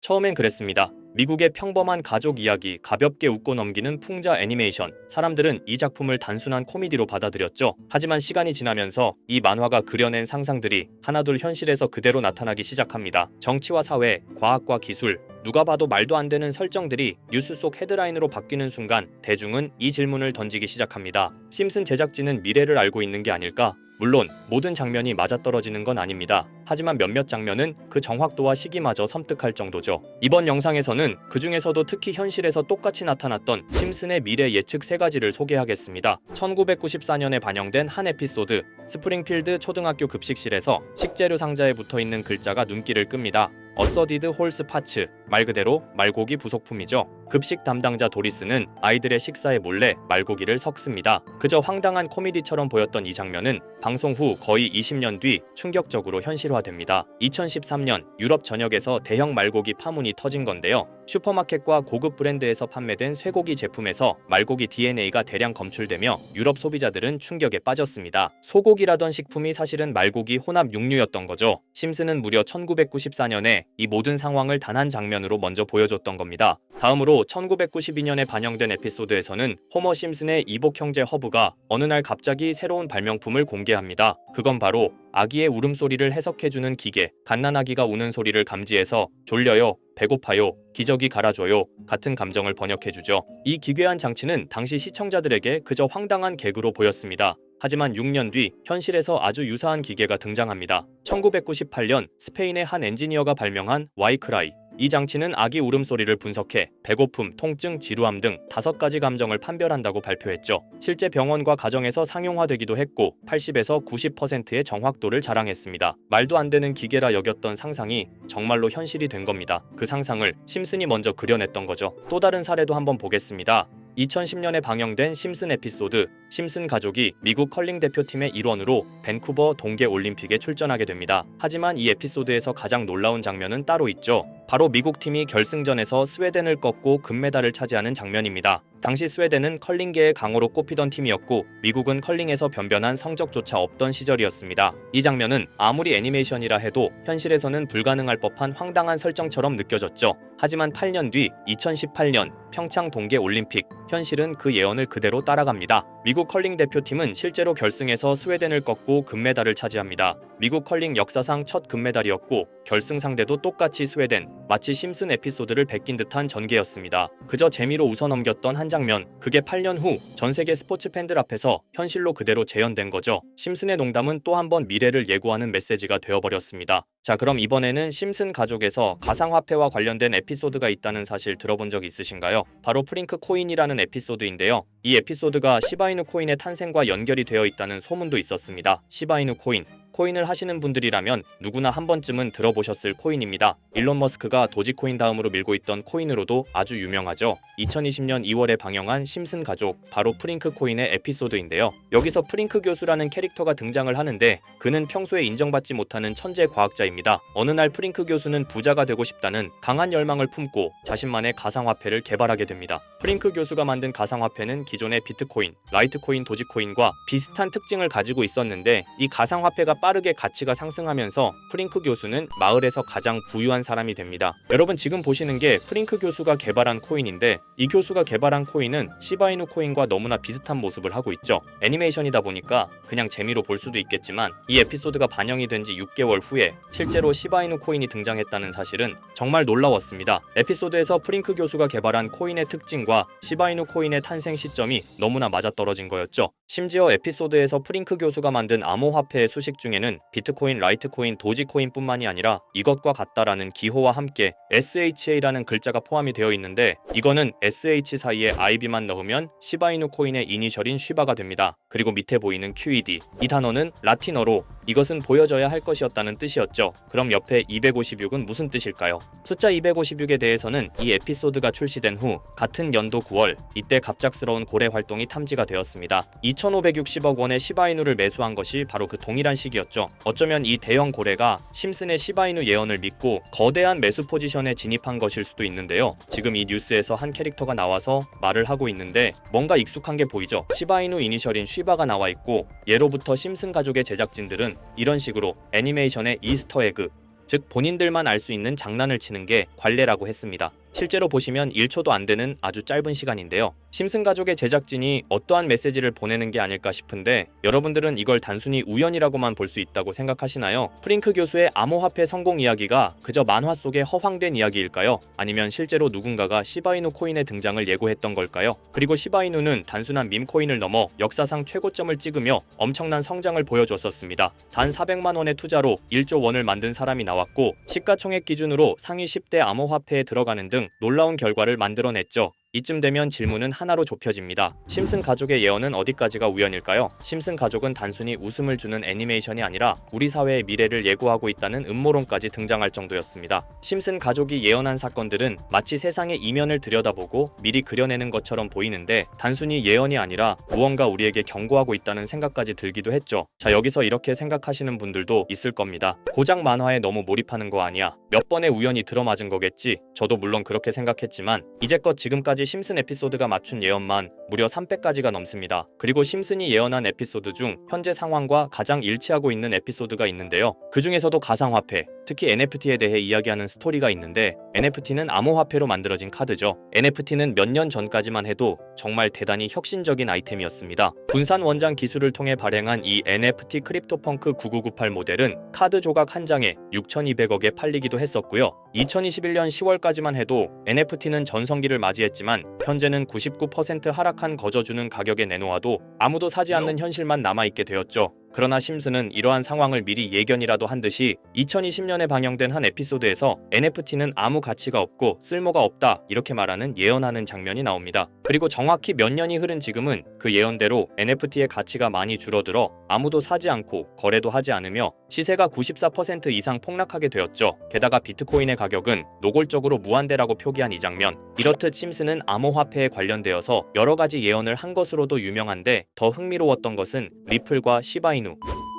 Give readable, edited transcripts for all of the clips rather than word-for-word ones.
처음엔 그랬습니다. 미국의 평범한 가족 이야기 가볍게 웃고 넘기는 풍자 애니메이션. 사람들은 이 작품을 단순한 코미디로 받아들였죠. 하지만 시간이 지나면서 이 만화가 그려낸 상상들이 하나둘 현실에서 그대로 나타나기 시작합니다. 정치와 사회, 과학과 기술, 누가 봐도 말도 안 되는 설정들이 뉴스 속 헤드라인으로 바뀌는 순간 대중은 이 질문을 던지기 시작합니다. 심슨 제작진은 미래를 알고 있는 게 아닐까? 물론 모든 장면이 맞아떨어지는 건 아닙니다. 하지만 몇몇 장면은 그 정확도와 시기마저 섬뜩할 정도죠. 이번 영상에서는 그 중에서도 특히 현실에서 똑같이 나타났던 심슨의 미래 예측 3가지를 소개하겠습니다. 1994년에 반영된 한 에피소드, 스프링필드 초등학교 급식실에서 식재료 상자에 붙어있는 글자가 눈길을 끕니다. 어서디드 홀스 파츠, 말 그대로 말고기 부속품이죠. 급식 담당자 도리스는 아이들의 식사에 몰래 말고기를 섞습니다. 그저 황당한 코미디처럼 보였던 이 장면은 방송 후 거의 20년 뒤 충격적으로 현실화됩니다. 2013년 유럽 전역에서 대형 말고기 파문이 터진 건데요. 슈퍼마켓과 고급 브랜드에서 판매된 쇠고기 제품에서 말고기 DNA가 대량 검출되며 유럽 소비자들은 충격에 빠졌습니다. 소고기라던 식품이 사실은 말고기 혼합 육류였던 거죠. 심슨은 무려 1994년에 이 모든 상황을 단 한 장면으로 먼저 보여줬던 겁니다. 다음으로 1992년에 반영된 에피소드에서는 호머 심슨의 이복 형제 허브가 어느 날 갑자기 새로운 발명품을 공개합니다. 그건 바로 아기의 울음소리를 해석해주는 기계. 갓난아기가 우는 소리를 감지해서 졸려요, 배고파요, 기저귀 갈아줘요 같은 감정을 번역해주죠. 이 기괴한 장치는 당시 시청자들에게 그저 황당한 개그로 보였습니다. 하지만 6년 뒤 현실에서 아주 유사한 기계가 등장합니다. 1998년 스페인의 한 엔지니어가 발명한 와이크라이. 이 장치는 아기 울음소리를 분석해 배고픔, 통증, 지루함 등 5가지 감정을 판별한다고 발표했죠. 실제 병원과 가정에서 상용화되기도 했고 80에서 90%의 정확도를 자랑했습니다. 말도 안 되는 기계라 여겼던 상상이 정말로 현실이 된 겁니다. 그 상상을 심슨이 먼저 그려냈던 거죠. 또 다른 사례도 한번 보겠습니다. 2010년에 방영된 심슨 에피소드, 심슨 가족이 미국 컬링 대표팀의 일원으로 밴쿠버 동계 올림픽에 출전하게 됩니다. 하지만 이 에피소드에서 가장 놀라운 장면은 따로 있죠. 바로 미국 팀이 결승전에서 스웨덴을 꺾고 금메달을 차지하는 장면입니다. 당시 스웨덴은 컬링계의 강호로 꼽히던 팀이었고 미국은 컬링에서 변변한 성적조차 없던 시절이었습니다. 이 장면은 아무리 애니메이션이라 해도 현실에서는 불가능할 법한 황당한 설정처럼 느껴졌죠. 하지만 8년 뒤 2018년 평창 동계 올림픽, 현실은 그 예언을 그대로 따라갑니다. 미국 컬링 대표팀은 실제로 결승에서 스웨덴을 꺾고 금메달을 차지합니다. 미국 컬링 역사상 첫 금메달이었고 결승 상대도 똑같이 스웨덴, 마치 심슨 에피소드를 베낀 듯한 전개였습니다. 그저 재미로 웃어넘겼던 한 장면, 그게 8년 후 전 세계 스포츠 팬들 앞에서 현실로 그대로 재현된 거죠. 심슨의 농담은 또 한 번 미래를 예고하는 메시지가 되어버렸습니다. 자, 그럼 이번에는 심슨 가족에서 가상화폐와 관련된 에피소드가 있다는 사실 들어본 적 있으신가요? 바로 프링크 코인이라는 에피소드인데요. 이 에피소드가 시바이누 코인의 탄생과 연결이 되어 있다는 소문도 있었습니다. 시바이누 코인. 코인을 하시는 분들이라면 누구나 한 번쯤은 들어보셨을 코인입니다. 일론 머스크가 도지코인 다음으로 밀고 있던 코인으로도 아주 유명하죠. 2020년 2월에 방영한 심슨 가족, 바로 프링크 코인의 에피소드인데요. 여기서 프링크 교수라는 캐릭터가 등장을 하는데 그는 평소에 인정받지 못하는 천재 과학자입니다. 어느 날 프링크 교수는 부자가 되고 싶다는 강한 열망을 품고 자신만의 가상화폐를 개발하게 됩니다. 프링크 교수가 만든 가상화폐는 기존의 비트코인, 라이트코인, 도지코인과 비슷한 특징을 가지고 있었는데 이 가상화폐가 빠르게 가치가 상승하면서 프링크 교수는 마을에서 가장 부유한 사람이 됩니다. 여러분 지금 보시는 게 프링크 교수가 개발한 코인인데 이 교수가 개발한 코인은 시바이누 코인과 너무나 비슷한 모습을 하고 있죠. 애니메이션이다 보니까 그냥 재미로 볼 수도 있겠지만 이 에피소드가 반영이 된 지 6개월 후에 실제로 시바이누 코인이 등장했다는 사실은 정말 놀라웠습니다. 에피소드에서 프링크 교수가 개발한 코인의 특징과 시바이누 코인의 탄생 시점이 너무나 맞아떨어진 거였죠. 심지어 에피소드에서 프링크 교수가 만든 암호화폐의 수식 중에는 비트코인, 라이트코인, 도지코인뿐만이 아니라 이것과 같다라는 기호와 함께 SHA라는 글자가 포함이 되어 있는데 이거는 SH 사이에 IB만 넣으면 시바이누 코인의 이니셜인 쉬바가 됩니다. 그리고 밑에 보이는 QED, 이 단어는 라틴어로 이것은 보여져야 할 것이었다는 뜻이었죠. 그럼 옆에 256은 무슨 뜻일까요? 숫자 256에 대해서는 이 에피소드가 출시된 후 같은 연도 9월, 이때 갑작스러운 고래 활동이 탐지가 되었습니다. 2,560억 원의 시바이누를 매수한 것이 바로 그 동일한 시기였죠. 어쩌면 이 대형 고래가 심슨의 시바이누 예언을 믿고 거대한 매수 포지션에 진입한 것일 수도 있는데요. 지금 이 뉴스에서 한 캐릭터가 나와서 말을 하고 있는데 뭔가 익숙한 게 보이죠. 시바이누 이니셜인 쉬바가 나와 있고 예로부터 심슨 가족의 제작진들은 이런 식으로 애니메이션의 이스터에그, 즉 본인들만 알 수 있는 장난을 치는 게 관례라고 했습니다. 실제로 보시면 1초도 안 되는 아주 짧은 시간인데요. 심슨 가족의 제작진이 어떠한 메시지를 보내는 게 아닐까 싶은데 여러분들은 이걸 단순히 우연이라고만 볼 수 있다고 생각하시나요? 프링크 교수의 암호화폐 성공 이야기가 그저 만화 속의 허황된 이야기일까요? 아니면 실제로 누군가가 시바이누 코인의 등장을 예고했던 걸까요? 그리고 시바이누는 단순한 밈코인을 넘어 역사상 최고점을 찍으며 엄청난 성장을 보여줬었습니다. 단 400만 원의 투자로 1조 원을 만든 사람이 나왔고 시가총액 기준으로 상위 10대 암호화폐에 들어가는 등 놀라운 결과를 만들어냈죠. 이쯤 되면 질문은 하나로 좁혀집니다. 심슨 가족의 예언은 어디까지가 우연일까요? 심슨 가족은 단순히 웃음을 주는 애니메이션이 아니라 우리 사회의 미래를 예고하고 있다는 음모론까지 등장할 정도였습니다. 심슨 가족이 예언한 사건들은 마치 세상의 이면을 들여다보고 미리 그려내는 것처럼 보이는데 단순히 예언이 아니라 무언가 우리에게 경고하고 있다는 생각까지 들기도 했죠. 자, 여기서 이렇게 생각하시는 분들도 있을 겁니다. 고작 만화에 너무 몰입하는 거 아니야? 몇 번의 우연이 들어맞은 거겠지? 저도 물론 그렇게 생각했지만 이제껏 지금까지 심슨 에피소드가 맞춘 예언만 무려 300가지가 넘습니다. 그리고 심슨이 예언한 에피소드 중 현재 상황과 가장 일치하고 있는 에피소드가 있는데요. 그 중에서도 가상화폐, 특히 NFT에 대해 이야기하는 스토리가 있는데 NFT는 암호화폐로 만들어진 카드죠. NFT는 몇 년 전까지만 해도 정말 대단히 혁신적인 아이템이었습니다. 분산 원장 기술을 통해 발행한 이 NFT 크립토펑크 9998 모델은 카드 조각 한 장에 6,200억에 팔리기도 했었고요. 2021년 10월까지만 해도 NFT는 전성기를 맞이했지만 현재는 99% 하락한 거저주는 가격에 내놓아도 아무도 사지 않는 현실만 남아있게 되었죠. 그러나 심슨은 이러한 상황을 미리 예견이라도 한 듯이 2020년에 방영된 한 에피소드에서 NFT는 아무 가치가 없고 쓸모가 없다 이렇게 말하는 예언하는 장면이 나옵니다. 그리고 정확히 몇 년이 흐른 지금은 그 예언대로 NFT의 가치가 많이 줄어들어 아무도 사지 않고 거래도 하지 않으며 시세가 94% 이상 폭락하게 되었죠. 게다가 비트코인의 가격은 노골적으로 무한대라고 표기한 이 장면. 이렇듯 심슨은 암호화폐에 관련되어서 여러 가지 예언을 한 것으로도 유명한데 더 흥미로웠던 것은 리플과 시바이누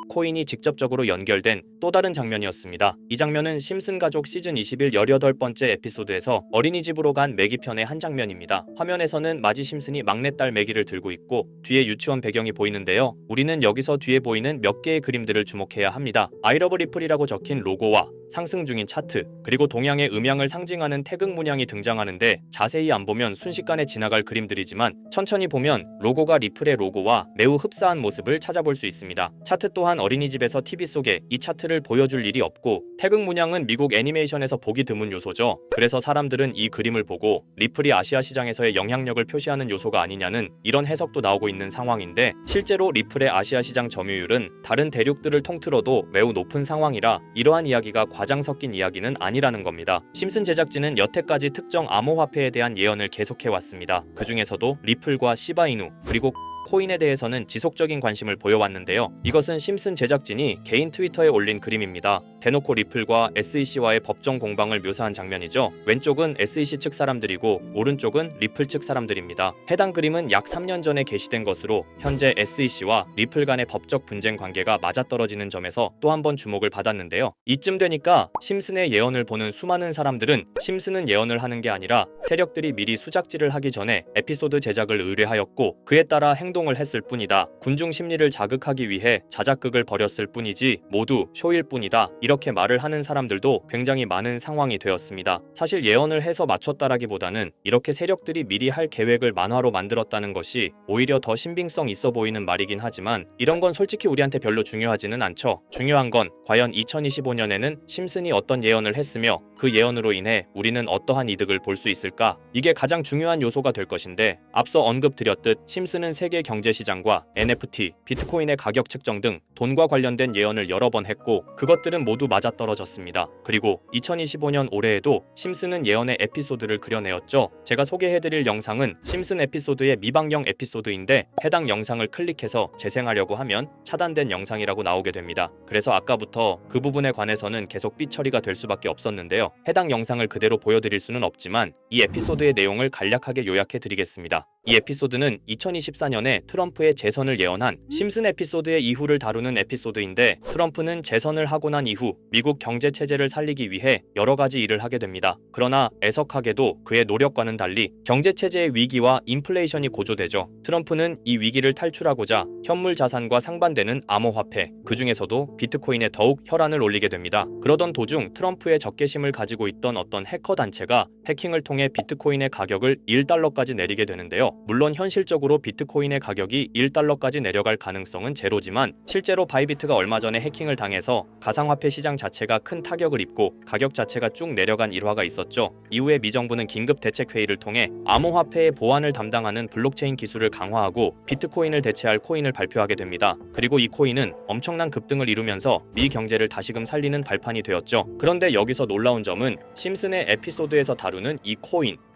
코인이 직접적으로 연결된 또 다른 장면이었습니다. 이 장면은 심슨 가족 시즌 21 18번째 에피소드에서 어린이집으로 간 매기 편의 한 장면입니다. 화면에서는 마지 심슨이 막내딸 매기를 들고 있고 뒤에 유치원 배경이 보이는데요. 우리는 여기서 뒤에 보이는 몇 개의 그림들을 주목해야 합니다. I love 리플이라고 적힌 로고와 상승 중인 차트, 그리고 동양의 음양을 상징하는 태극 문양이 등장하는데 자세히 안 보면 순식간에 지나갈 그림들이지만 천천히 보면 로고가 리플의 로고와 매우 흡사한 모습을 찾아볼 수 있습니다. 차트 또한 어린이집에서 TV 속에 이 차트를 보여줄 일이 없고 태극 문양은 미국 애니메이션에서 보기 드문 요소죠. 그래서 사람들은 이 그림을 보고 리플이 아시아 시장에서의 영향력을 표시하는 요소가 아니냐는 이런 해석도 나오고 있는 상황인데 실제로 리플의 아시아 시장 점유율은 다른 대륙들을 통틀어도 매우 높은 상황이라 이러한 이야기가 과장 섞인 이야기는 아니라는 겁니다. 심슨 제작진은 여태까지 특정 암호화폐에 대한 예언을 계속해왔습니다. 그 중에서도 리플과 시바이누 그리고 코인에 대해서는 지속적인 관심을 보여왔는데요. 이것은 심슨 제작진이 개인 트위터에 올린 그림입니다. 대놓고 리플과 SEC와의 법정 공방을 묘사한 장면이죠. 왼쪽은 SEC 측 사람들이고 오른쪽은 리플 측 사람들입니다. 해당 그림은 약 3년 전에 게시된 것으로 현재 SEC와 리플 간의 법적 분쟁 관계가 맞아떨어지는 점에서 또 한 번 주목을 받았는데요. 이쯤 되니까 심슨의 예언을 보는 수많은 사람들은 심슨은 예언을 하는 게 아니라 세력들이 미리 수작질을 하기 전에 에피소드 제작을 의뢰하였고 그에 따라 행동을 했을 뿐이다. 군중 심리를 자극하기 위해 자작극을 벌였을 뿐이지 모두 쇼일 뿐이다. 이렇게 말을 하는 사람들도 굉장히 많은 상황이 되었습니다. 사실 예언을 해서 맞췄다라기보다는 이렇게 세력들이 미리 할 계획을 만화로 만들었다는 것이 오히려 더 신빙성 있어 보이는 말이긴 하지만 이런 건 솔직히 우리한테 별로 중요하지는 않죠. 중요한 건 과연 2025년에는 심슨이 어떤 예언을 했으며 그 예언으로 인해 우리는 어떠한 이득을 볼 수 있을까? 이게 가장 중요한 요소가 될 것인데 앞서 언급드렸듯 심슨은 세계 경제시장과 NFT, 비트코인의 가격 측정 등 돈과 관련된 예언을 여러 번 했고 그것들은 모두 맞아떨어졌습니다. 그리고 2025년 올해에도 심슨은 예언의 에피소드를 그려내었죠. 제가 소개해드릴 영상은 심슨 에피소드의 미방영 에피소드인데 해당 영상을 클릭해서 재생하려고 하면 차단된 영상이라고 나오게 됩니다. 그래서 아까부터 그 부분에 관해서는 계속 삐처리가 될 수밖에 없었는데요. 해당 영상을 그대로 보여드릴 수는 없지만 이 에피소드의 내용을 간략하게 요약해드리겠습니다. 이 에피소드는 2024년에 전에 트럼프의 재선을 예언한 심슨 에피소드의 이후를 다루는 에피소드인데, 트럼프는 재선을 하고 난 이후 미국 경제 체제를 살리기 위해 여러 가지 일을 하게 됩니다. 그러나 애석하게도 그의 노력과는 달리 경제 체제의 위기와 인플레이션이 고조되죠. 트럼프는 이 위기를 탈출하고자 현물 자산과 상반되는 암호화폐, 그 중에서도 비트코인에 더욱 혈안을 올리게 됩니다. 그러던 도중 트럼프의 적개심을 가지고 있던 어떤 해커 단체가 해킹을 통해 비트코인의 가격을 1달러까지 내리게 되는데요. 물론 현실적으로 비트코인의 가격이 1달러까지 내려갈 가능성은 제로지만, 실제로 바이비트가 얼마 전에 해킹을 당해서 가상화폐 시장 자체가 큰 타격을 입고 가격 자체가 쭉 내려간 일화가 있었죠. 이후에 미 정부는 긴급 대책 회의를 통해 암호화폐의 보안을 담당하는 블록체인 기술을 강화하고 비트코인을 대체할 코인을 발표하게 됩니다. 그리고 이 코인은 엄청난 급등을 이루면서 미 경제를 다시금 살리는 발판이 되었죠. 그런데 여기서 놀라운 점은 심슨의 에피소드에서 다루는 이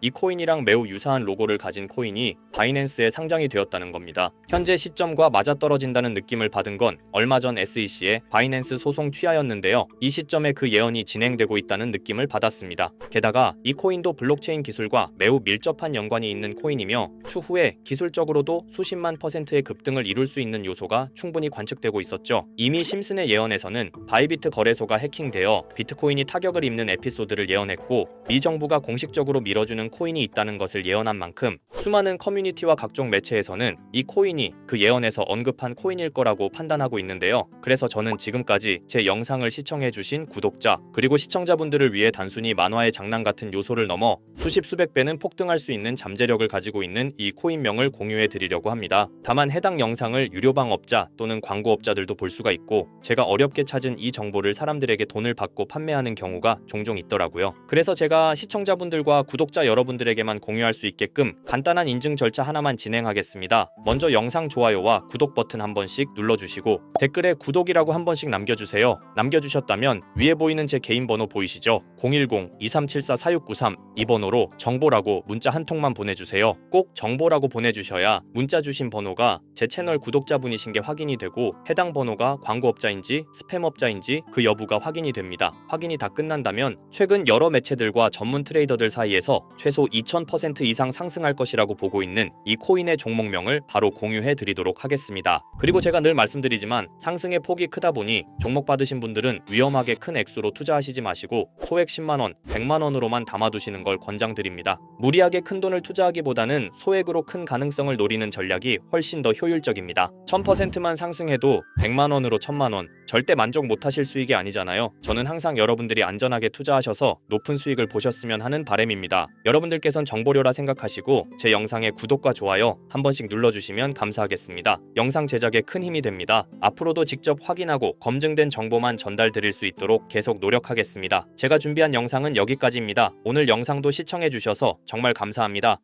코인이랑 매우 유사한 로고를 가진 코인이 바이낸스에 상장이 되었다는 겁니다. 현재 시점과 맞아떨어진다는 느낌을 받은 건 얼마 전 SEC의 바이낸스 소송 취하였는데요. 이 시점에 그 예언이 진행되고 있다는 느낌을 받았습니다. 게다가 이 코인도 블록체인 기술과 매우 밀접한 연관이 있는 코인이며, 추후에 기술적으로도 수십만 %의 급등을 이룰 수 있는 요소가 충분히 관측되고 있었죠. 이미 심슨의 예언에서는 바이비트 거래소가 해킹되어 비트코인이 타격을 입는 에피소드를 예언했고, 미 정부가 공식적으로 밀어주는 코인이 있다는 것을 예언한 만큼 수많은 커뮤니티와 각종 매체에서는 이 코인이 그 예언에서 언급한 코인일 거라고 판단하고 있는데요. 그래서 저는 지금까지 제 영상을 시청해주신 구독자 그리고 시청자분들을 위해 단순히 만화의 장난 같은 요소를 넘어 수십 수백 배는 폭등할 수 있는 잠재력을 가지고 있는 이 코인명을 공유해 드리려고 합니다. 다만 해당 영상을 유료방업자 또는 광고업자들도 볼 수가 있고, 제가 어렵게 찾은 이 정보를 사람들에게 돈을 받고 판매하는 경우가 종종 있더라고요. 그래서 제가 시청자분들과 구독자 여러분들에게만 공유할 수 있게끔 간단한 인증 절차 하나만 진행하겠습니다. 먼저 영상 좋아요와 구독 버튼 한 번씩 눌러주시고 댓글에 구독이라고 한 번씩 남겨주세요. 남겨주셨다면 위에 보이는 제 개인 번호 보이시죠? 010-2374-4693 이 번호로 정보라고 문자 한 통만 보내주세요. 꼭 정보라고 보내주셔야 문자 주신 번호가 제 채널 구독자분이신 게 확인이 되고, 해당 번호가 광고업자인지 스팸업자인지 그 여부가 확인이 됩니다. 확인이 다 끝난다면 최근 여러 매체들과 전문 트레이더들 사이에서 최소 2000% 이상 상승할 것이라고 보고 있는 이 코인의 종목명을 바로 공유해 드리도록 하겠습니다. 그리고 제가 늘 말씀드리지만 상승의 폭이 크다 보니 종목 받으신 분들은 위험하게 큰 액수로 투자하시지 마시고 소액 10만원, 100만원으로만 담아두시는 걸 권장드립니다. 무리하게 큰 돈을 투자하기보다는 소액으로 큰 가능성을 노리는 전략이 훨씬 더 효율적입니다. 1000%만 상승해도 100만원으로 1000만원, 절대 만족 못하실 수익이 아니잖아요. 저는 항상 여러분들이 안전하게 투자하셔서 높은 수익을 보셨으면 하는 바람입니다. 여러분들께선 정보료라 생각하시고 제 영상에 구독과 좋아요 한 번씩 눌러주시면 감사하겠습니다. 영상 제작에 큰 힘이 됩니다. 앞으로도 직접 확인하고 검증된 정보만 전달드릴 수 있도록 계속 노력하겠습니다. 제가 준비한 영상은 여기까지입니다. 오늘 영상도 시청해주셔서 정말 감사합니다.